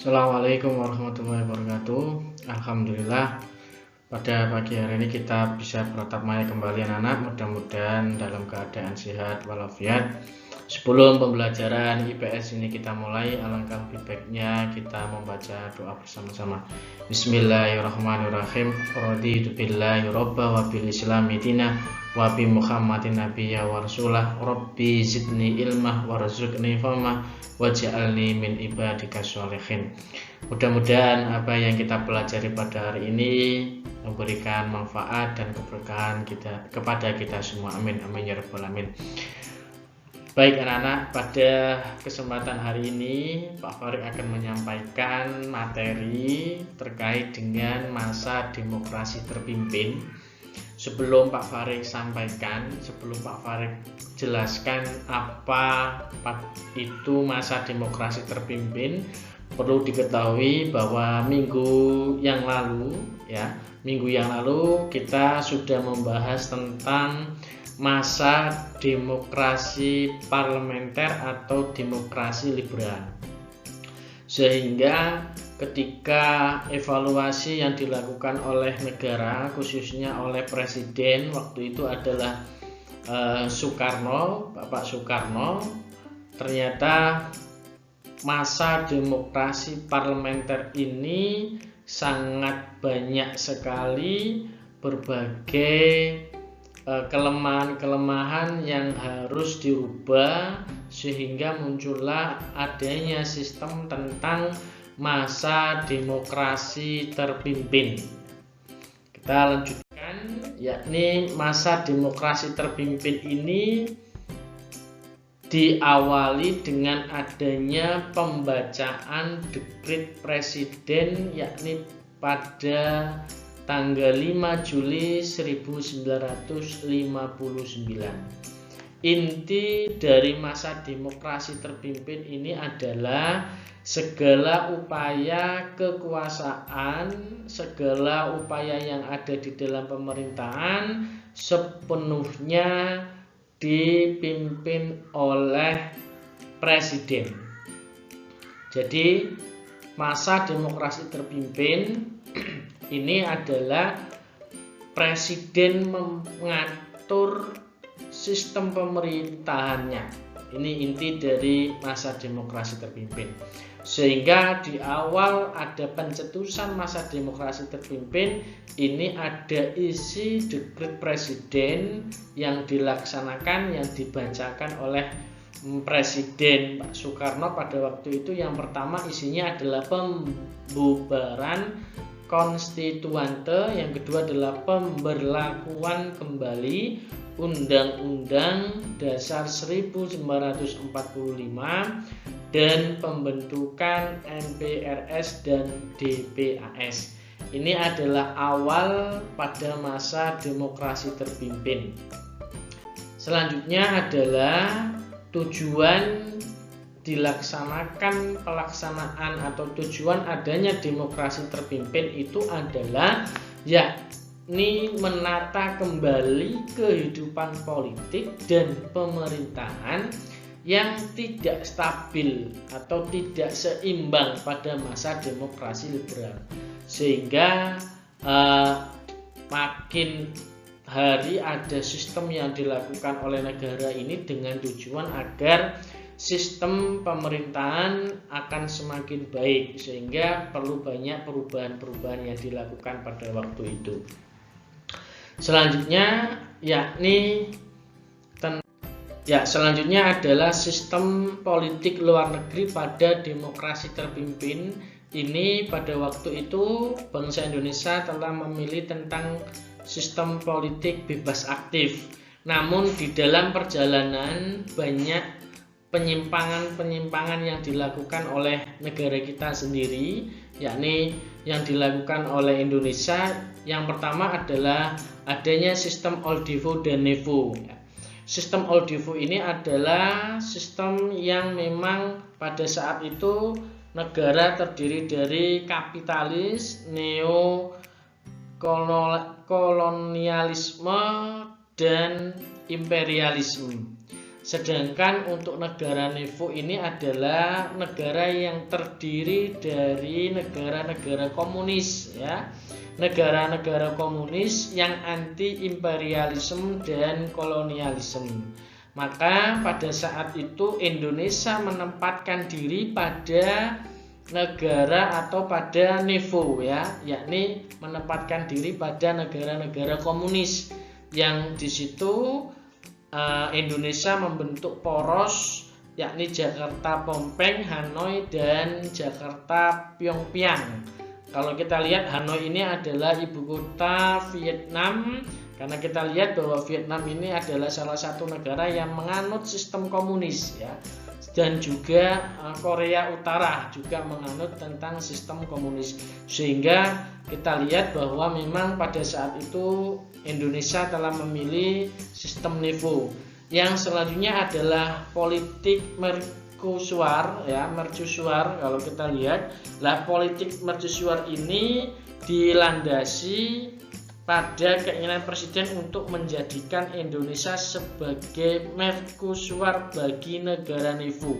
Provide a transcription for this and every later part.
Assalamualaikum warahmatullahi wabarakatuh. Alhamdulillah, pada pagi hari ini kita bisa beratap maya kembali anak-anak. Mudah-mudahan dalam keadaan sehat walafiat. Sebelum pembelajaran IPS ini kita mulai, alangkah lebih baiknya kita membaca doa bersama-sama. Bismillahirrahmanirrahim. Raditu billahi robba wa bil islami dinah wa bi Muhammadin nabiyya wa rasulah. Rabbi zidni ilmah warzuqni fahmah waj'alni min ibadika sholihin. Mudah-mudahan apa yang kita pelajari pada hari ini memberikan manfaat dan keberkahan kepada kita semua. Amin amin ya rabbal alamin. Baik anak-anak, pada kesempatan hari ini Pak Farid akan menyampaikan materi terkait dengan masa demokrasi terpimpin. Sebelum Pak Farid jelaskan apa itu masa demokrasi terpimpin, perlu diketahui bahwa minggu yang lalu kita sudah membahas tentang masa demokrasi parlementer atau demokrasi liberal. Sehingga ketika evaluasi yang dilakukan oleh negara, khususnya oleh presiden waktu itu adalah Bapak Soekarno, ternyata masa demokrasi parlementer ini sangat banyak sekali berbagai kelemahan-kelemahan yang harus dirubah, sehingga muncullah adanya sistem tentang masa demokrasi terpimpin. Kita lanjutkan, yakni masa demokrasi terpimpin ini diawali dengan adanya pembacaan dekret presiden, yakni pada tanggal 5 Juli 1959. Inti dari masa demokrasi terpimpin ini adalah segala upaya kekuasaan, segala upaya yang ada di dalam pemerintahan sepenuhnya dipimpin oleh presiden. Jadi masa demokrasi terpimpin ini adalah presiden mengatur sistem pemerintahannya. Ini inti dari masa demokrasi terpimpin. Sehingga di awal ada pencetusan masa demokrasi terpimpin, ini ada isi dekret presiden yang dilaksanakan, yang dibacakan oleh Presiden Pak Soekarno pada waktu itu. Yang pertama isinya adalah pembubaran konstituante, yang kedua adalah pemberlakuan kembali Undang-Undang Dasar 1945 dan pembentukan MPRS dan DPAS. Ini adalah awal pada masa demokrasi terpimpin. Selanjutnya adalah tujuan pelaksanaan atau tujuan adanya demokrasi terpimpin itu adalah yakni menata kembali kehidupan politik dan pemerintahan yang tidak stabil atau tidak seimbang pada masa demokrasi liberal, sehingga makin hari ada sistem yang dilakukan oleh negara ini dengan tujuan agar sistem pemerintahan akan semakin baik, sehingga perlu banyak perubahan-perubahan yang dilakukan pada waktu itu. Selanjutnya adalah sistem politik luar negeri pada demokrasi terpimpin. Ini pada waktu itu bangsa Indonesia telah memilih tentang sistem politik bebas aktif. Namun di dalam perjalanan banyak penyimpangan yang dilakukan oleh negara kita sendiri, yakni yang dilakukan oleh Indonesia. Yang pertama adalah adanya sistem old devo dan nevo. Sistem old devo ini adalah sistem yang memang pada saat itu negara terdiri dari kapitalis, neokolonialisme dan imperialisme. Sedangkan untuk negara NEVO ini adalah negara yang terdiri dari negara-negara komunis, ya. Negara-negara komunis yang anti imperialisme dan kolonialisme. Maka pada saat itu Indonesia menempatkan diri pada negara atau pada NEVO, ya, yakni menempatkan diri pada negara-negara komunis yang di situ Indonesia membentuk poros, yakni Jakarta Phnom Hanoi dan Jakarta Pyongyang. Kalau kita lihat, Hanoi ini adalah ibu kota Vietnam, karena kita lihat bahwa Vietnam ini adalah salah satu negara yang menganut sistem komunis, ya. Dan juga Korea Utara juga menganut tentang sistem komunis, sehingga kita lihat bahwa memang pada saat itu Indonesia telah memilih sistem NEVO. Yang selanjutnya adalah politik mercusuar, ya, mercusuar. Kalau kita lihat, politik mercusuar ini dilandasi pada keinginan Presiden untuk menjadikan Indonesia sebagai mercusuar bagi negara NEVO.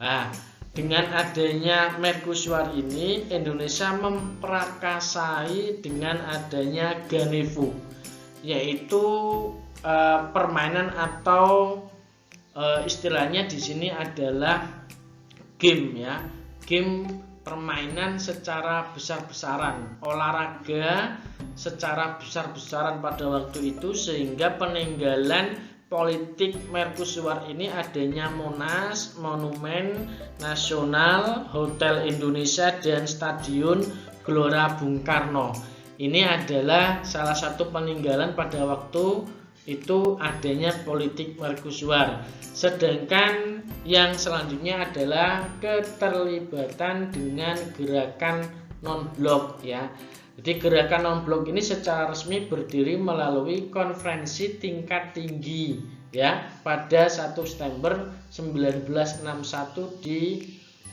Nah, dengan adanya mercusuar ini, Indonesia memprakarsai dengan adanya GANEVO, yaitu permainan atau istilahnya di sini adalah game, ya, game permainan secara besar-besaran, olahraga secara besar-besaran pada waktu itu, sehingga peninggalan politik mercusuar ini adanya Monas, Monumen Nasional, Hotel Indonesia, dan Stadion Gelora Bung Karno. Ini adalah salah satu peninggalan pada waktu itu adanya politik mercusuar. Sedangkan yang selanjutnya adalah keterlibatan dengan gerakan non-blok, ya. Jadi gerakan non-blok ini secara resmi berdiri melalui konferensi tingkat tinggi, ya, pada 1 September 1961 di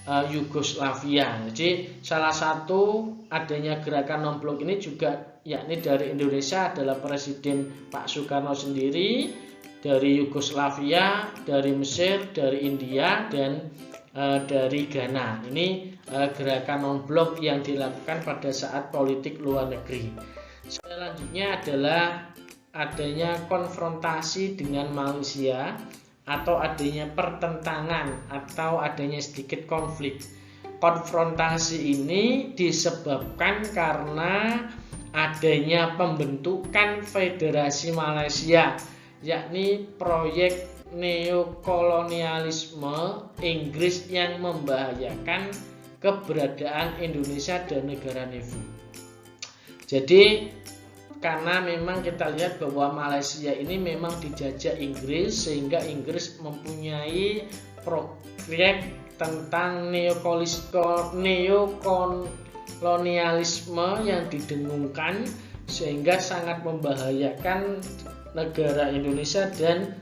Yugoslavia. Jadi salah satu adanya gerakan non-blok ini juga yakni dari Indonesia adalah Presiden Pak Soekarno sendiri, dari Yugoslavia, dari Mesir, dari India, dan dari Ghana. Ini gerakan non-blok yang dilakukan pada saat politik luar negeri. Selanjutnya adalah adanya konfrontasi dengan Malaysia atau adanya pertentangan atau adanya sedikit konflik. Konfrontasi ini disebabkan karena adanya pembentukan Federasi Malaysia, yakni proyek neokolonialisme Inggris yang membahayakan keberadaan Indonesia dan negara NEVO. Jadi karena memang kita lihat bahwa Malaysia ini memang dijajah Inggris, sehingga Inggris mempunyai proyek tentang neokolonialisme yang didengungkan, sehingga sangat membahayakan negara Indonesia dan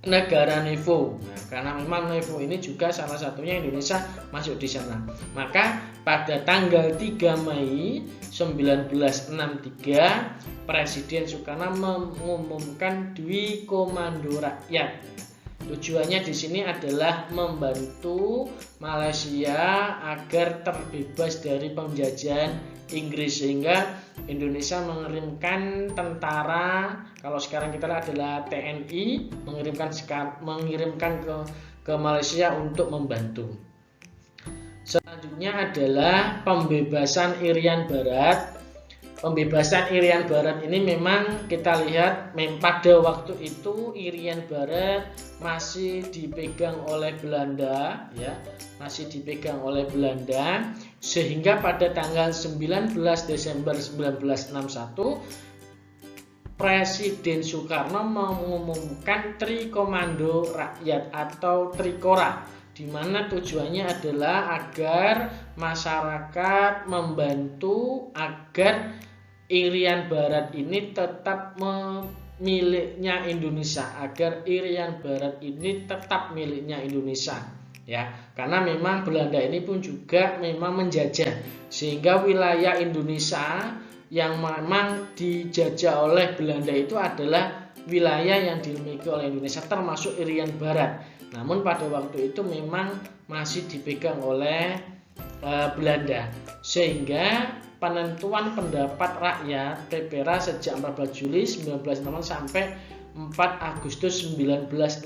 negara NEVO. Nah, karena memang NEVO ini juga salah satunya Indonesia masuk di sana. Maka pada tanggal 3 Mei 1963 Presiden Soekarno mengumumkan Dwi Komando Rakyat. Tujuannya di sini adalah membantu Malaysia agar terbebas dari penjajahan Inggris, sehingga Indonesia mengirimkan tentara, kalau sekarang kita lihat adalah TNI, mengirimkan ke Malaysia untuk membantu. Selanjutnya adalah pembebasan Irian Barat. Pembebasan Irian Barat ini memang kita lihat pada waktu itu Irian Barat masih dipegang oleh Belanda, ya, masih dipegang oleh Belanda, sehingga pada tanggal 19 Desember 1961 Presiden Soekarno mengumumkan Trikomando Rakyat atau Trikora, di mana tujuannya adalah agar masyarakat membantu agar Irian Barat ini tetap miliknya Indonesia, agar Irian Barat ini tetap miliknya Indonesia, ya, karena memang Belanda ini pun juga memang menjajah, sehingga wilayah Indonesia yang memang dijajah oleh Belanda itu adalah wilayah yang dimiliki oleh Indonesia termasuk Irian Barat. Namun pada waktu itu memang masih dipegang oleh Belanda, sehingga penentuan pendapat rakyat TEPERA sejak 14 Juli 1965 sampai 4 Agustus 1965.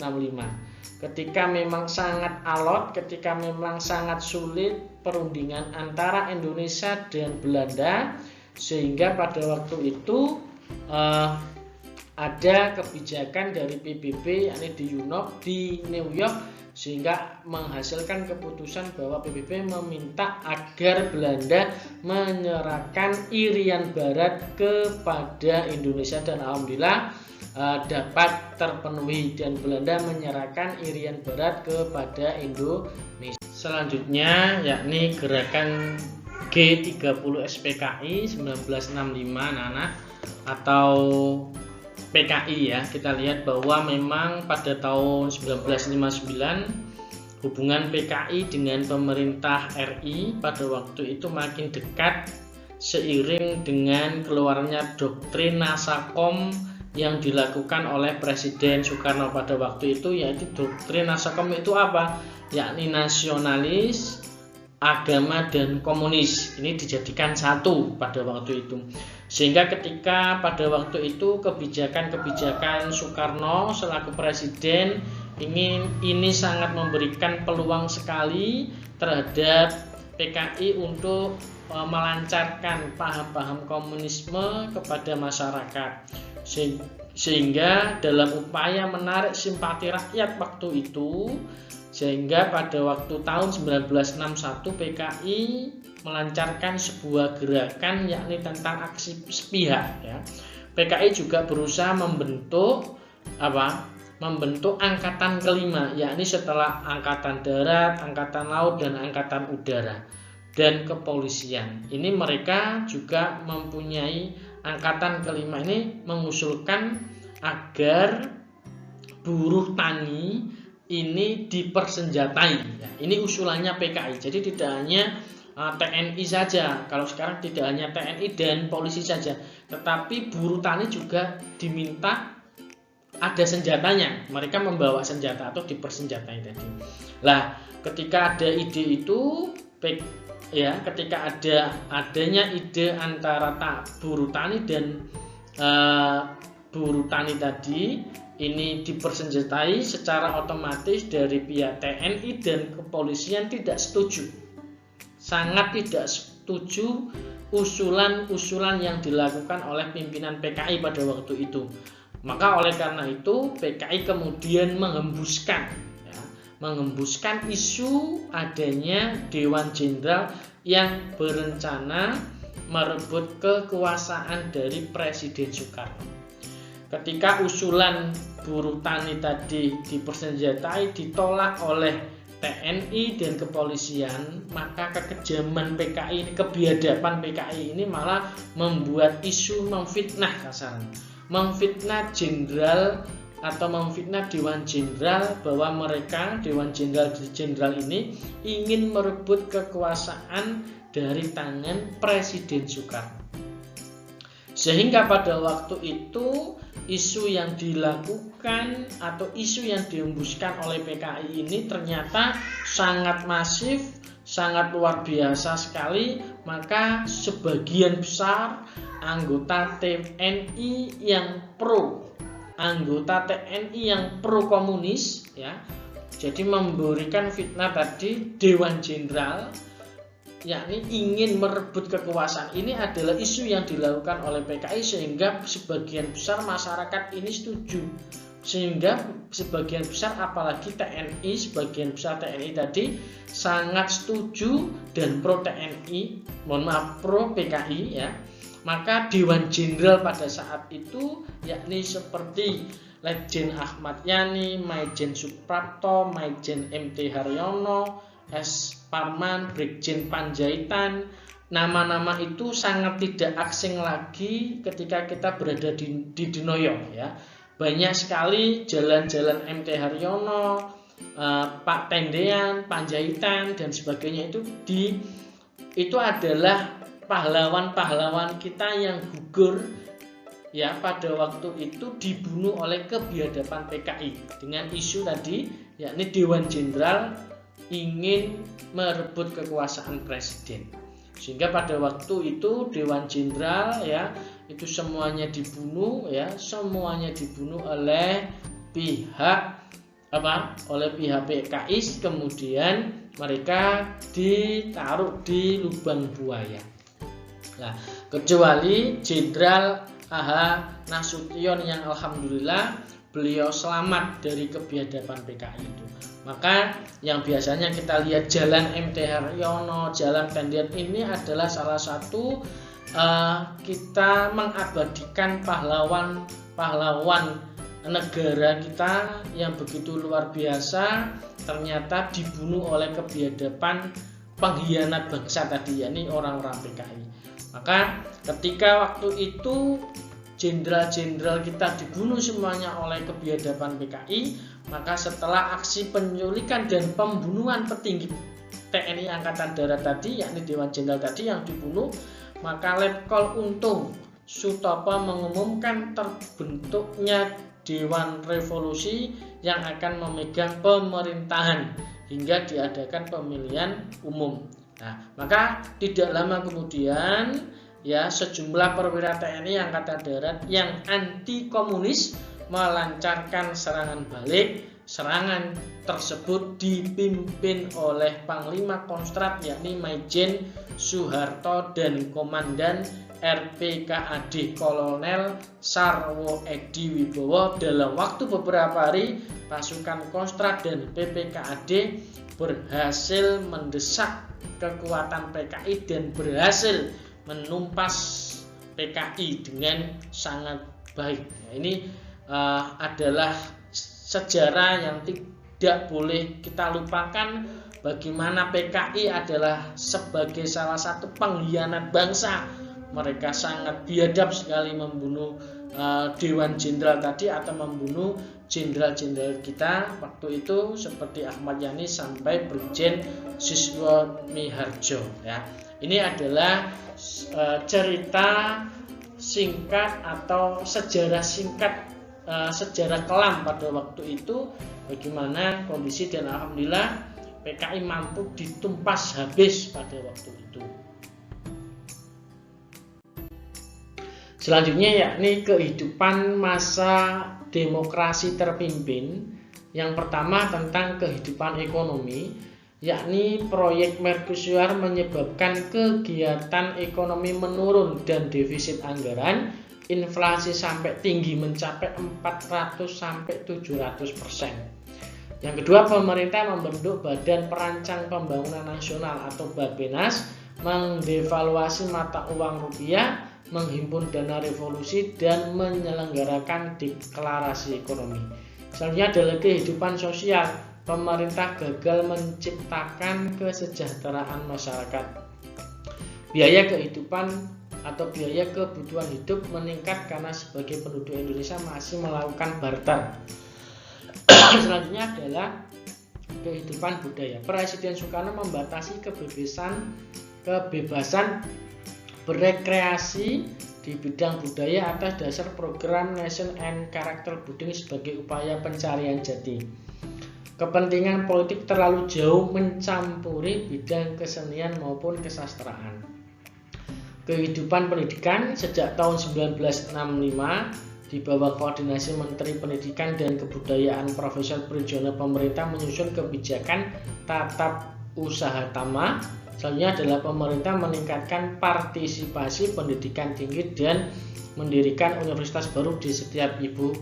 Ketika memang sangat alot, ketika memang sangat sulit perundingan antara Indonesia dan Belanda, sehingga pada waktu itu ada kebijakan dari PBB, yakni di New York, sehingga menghasilkan keputusan bahwa PBB meminta agar Belanda menyerahkan Irian Barat kepada Indonesia, dan alhamdulillah dapat terpenuhi dan Belanda menyerahkan Irian Barat kepada Indonesia. Selanjutnya yakni gerakan G30 SPKI 1965 anak-anak atau PKI ya. Kita lihat bahwa memang pada tahun 1959 hubungan PKI dengan pemerintah RI pada waktu itu makin dekat seiring dengan keluarnya doktrin Nasakom yang dilakukan oleh Presiden Soekarno pada waktu itu, yaitu doktrin Nasakom itu apa? Yakni nasionalis, agama, dan komunis. Ini dijadikan satu pada waktu itu. Sehingga ketika pada waktu itu kebijakan-kebijakan Soekarno selaku presiden ini sangat memberikan peluang sekali terhadap PKI untuk melancarkan paham-paham komunisme kepada masyarakat, sehingga dalam upaya menarik simpati rakyat waktu itu, sehingga pada waktu tahun 1961 PKI melancarkan sebuah gerakan yakni tentang aksi sepihak ya. PKI juga berusaha membentuk angkatan kelima, yakni setelah angkatan darat, angkatan laut, dan angkatan udara dan kepolisian. Ini mereka juga mempunyai angkatan kelima, ini mengusulkan agar buruh tani ini dipersenjatai ya. Ini usulannya PKI. Jadi tidak hanya TNI saja, kalau sekarang tidak hanya TNI dan polisi saja, tetapi buruh tani juga diminta ada senjatanya, mereka membawa senjata atau dipersenjatai tadi. Lah, ketika ada ide itu ya, ketika adanya ide antara buruh tani dan buruh tani tadi ini dipersenjatai, secara otomatis dari pihak TNI dan kepolisian tidak setuju. Sangat tidak setuju usulan-usulan yang dilakukan oleh pimpinan PKI pada waktu itu. Maka oleh karena itu PKI kemudian menghembuskan isu adanya Dewan Jenderal yang berencana merebut kekuasaan dari Presiden Soekarno. Ketika usulan buruh tani tadi dipersenjatai ditolak oleh TNI dan kepolisian, maka kekejaman PKI, kebiadaban PKI ini malah membuat isu memfitnah kasarnya, memfitnah jenderal atau memfitnah Dewan Jenderal bahwa mereka Dewan Jenderal ini ingin merebut kekuasaan dari tangan Presiden Soekarno. Sehingga pada waktu itu isu yang dilakukan atau isu yang dihembuskan oleh PKI ini ternyata sangat masif, sangat luar biasa sekali. Maka sebagian besar anggota TNI yang pro komunis ya, jadi memberikan fitnah tadi Dewan Jenderal, yakni ingin merebut kekuasaan. Ini adalah isu yang dilakukan oleh PKI, sehingga sebagian besar masyarakat ini setuju. Sehingga sebagian besar, apalagi TNI, sebagian besar TNI tadi sangat setuju dan pro TNI, pro PKI ya. Maka Dewan Jenderal pada saat itu yakni seperti Letjen Ahmad Yani, Maijen Suprapto, Maijen MT Haryono, S. Parman, Brigjen Panjaitan, nama-nama itu sangat tidak asing lagi ketika kita berada di Dinoyo ya. Banyak sekali jalan-jalan MT Haryono, Pak Tendean, Panjaitan dan sebagainya itu adalah pahlawan-pahlawan kita yang gugur ya pada waktu itu dibunuh oleh kebiadaban PKI dengan isu tadi, yakni Dewan Jenderal ingin merebut kekuasaan presiden. Sehingga pada waktu itu Dewan Jenderal ya itu semuanya dibunuh ya, semuanya dibunuh oleh pihak oleh pihak PKI, kemudian mereka ditaruh di lubang buaya. Nah, kecuali Jenderal A.H. Nasution yang alhamdulillah beliau selamat dari kebiadaban PKI itu. Maka yang biasanya kita lihat jalan MT Haryono, jalan Tendian ini adalah salah satu kita mengabadikan pahlawan negara kita yang begitu luar biasa, ternyata dibunuh oleh kebiadaban pengkhianat bangsa tadi, yakni orang-orang PKI. Maka ketika waktu itu jenderal-jenderal kita dibunuh semuanya oleh kebiadaban PKI, maka setelah aksi penculikan dan pembunuhan petinggi TNI Angkatan Darat tadi, yakni Dewan Jenderal tadi yang dibunuh, maka Letkol Untung Sutopo mengumumkan terbentuknya Dewan Revolusi yang akan memegang pemerintahan hingga diadakan pemilihan umum. Nah, maka tidak lama kemudian ya sejumlah perwira TNI Angkatan Darat yang anti komunis melancarkan serangan balik. Serangan tersebut dipimpin oleh Panglima Konstrat yakni Maijen Soeharto dan Komandan RPKAD Kolonel Sarwo Edi Wibowo. Dalam waktu beberapa hari pasukan Konstrat dan PPKAD berhasil mendesak kekuatan PKI dan berhasil menumpas PKI dengan sangat baik. Nah, ini adalah sejarah yang tidak boleh kita lupakan, bagaimana PKI adalah sebagai salah satu pengkhianat bangsa. Mereka sangat biadab sekali membunuh Dewan Jenderal tadi atau membunuh jenderal-jenderal kita waktu itu seperti Ahmad Yani sampai Brigjen Siswo Miharjo ya. Ini adalah cerita singkat atau sejarah singkat, sejarah kelam pada waktu itu bagaimana kondisi, dan alhamdulillah PKI mampu ditumpas habis pada waktu itu. Selanjutnya yakni kehidupan masa demokrasi terpimpin. Yang pertama tentang kehidupan ekonomi, yakni proyek Mercusuar menyebabkan kegiatan ekonomi menurun dan defisit anggaran, inflasi sampai tinggi mencapai 400-700%. Yang kedua, pemerintah membentuk Badan Perancang Pembangunan Nasional atau Bappenas, mendevaluasi mata uang rupiah, menghimpun dana revolusi, dan menyelenggarakan deklarasi ekonomi. Selanjutnya adalah kehidupan sosial. Pemerintah gagal menciptakan kesejahteraan masyarakat. Biaya kehidupan atau biaya kebutuhan hidup meningkat karena sebagai penduduk Indonesia masih melakukan barter. Selanjutnya adalah kehidupan budaya. Presiden Soekarno membatasi kebebasan berekreasi di bidang budaya atas dasar program Nation and Character Building sebagai upaya pencarian jati. Kepentingan politik terlalu jauh mencampuri bidang kesenian maupun kesastraan. Kehidupan pendidikan sejak tahun 1965 di bawah koordinasi Menteri Pendidikan dan Kebudayaan Profesor Prijono, pemerintah menyusun kebijakan tatap usaha tama. Selanjutnya adalah pemerintah meningkatkan partisipasi pendidikan tinggi dan mendirikan universitas baru di setiap ibu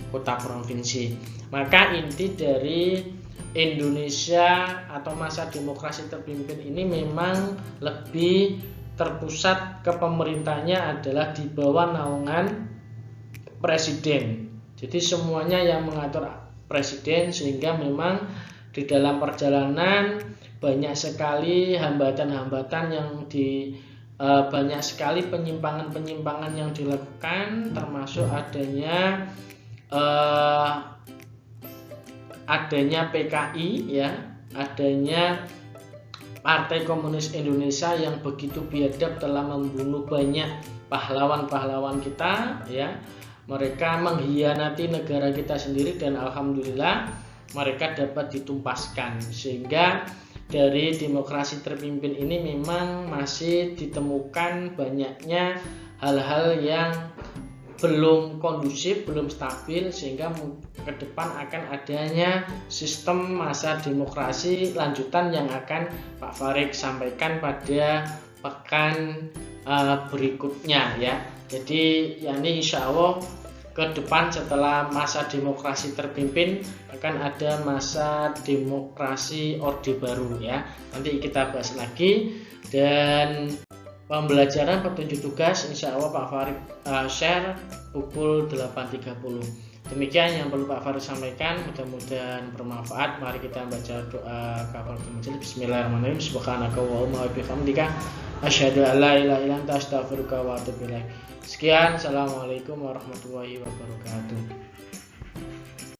kota provinsi. Maka inti dari Indonesia atau masa demokrasi terpimpin ini memang lebih terpusat ke pemerintahnya adalah di bawah naungan presiden. Jadi semuanya yang mengatur presiden, sehingga memang di dalam perjalanan banyak sekali hambatan-hambatan yang banyak sekali penyimpangan-penyimpangan yang dilakukan, termasuk adanya PKI ya, adanya Partai Komunis Indonesia yang begitu biadab telah membunuh banyak pahlawan-pahlawan kita, ya. Mereka mengkhianati negara kita sendiri dan alhamdulillah mereka dapat ditumpaskan, sehingga dari demokrasi terpimpin ini memang masih ditemukan banyaknya hal-hal yang belum kondusif, belum stabil, sehingga ke depan akan adanya sistem masa demokrasi lanjutan yang akan Pak Farid sampaikan pada pekan berikutnya, ya. Jadi yakni insya Allah ke depan setelah masa demokrasi terpimpin akan ada masa demokrasi orde baru, ya. Nanti kita bahas lagi. Dan pembelajaran petunjuk tugas insya Allah Pak Farid share pukul 8.30. Demikian yang perlu Pak Farid sampaikan, mudah-mudahan bermanfaat. Mari kita baca doa kafaratul majelis. Bismillahirrahmanirrahim. Subhanakallahumma wa bihamdika asyhadu an la ilaha illa anta astaghfiruka wa atubu ilaik. Sekian, assalamualaikum warahmatullahi wabarakatuh.